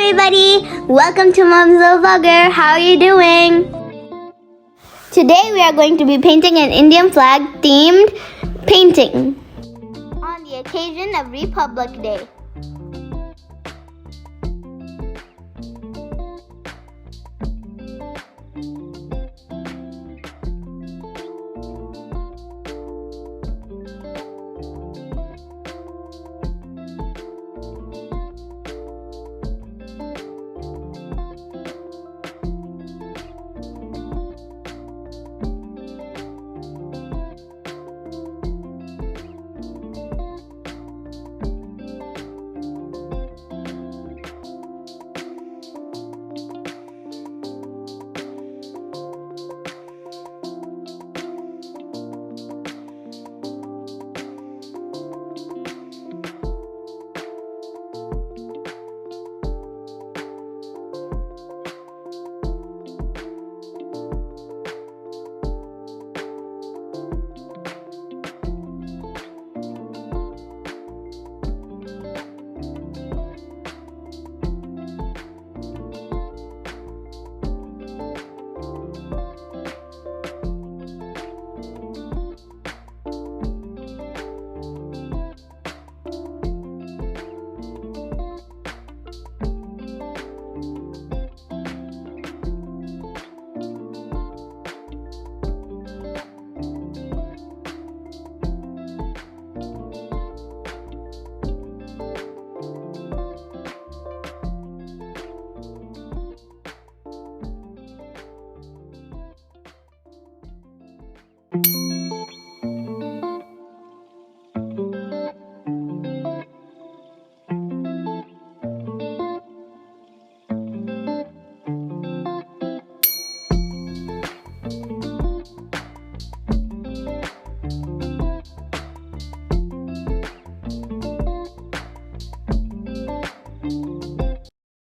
everybody! Welcome to Mom's Little Vlogger. How are you doing? Today we are going to be painting an Indian flag themed painting on the occasion of Republic Day.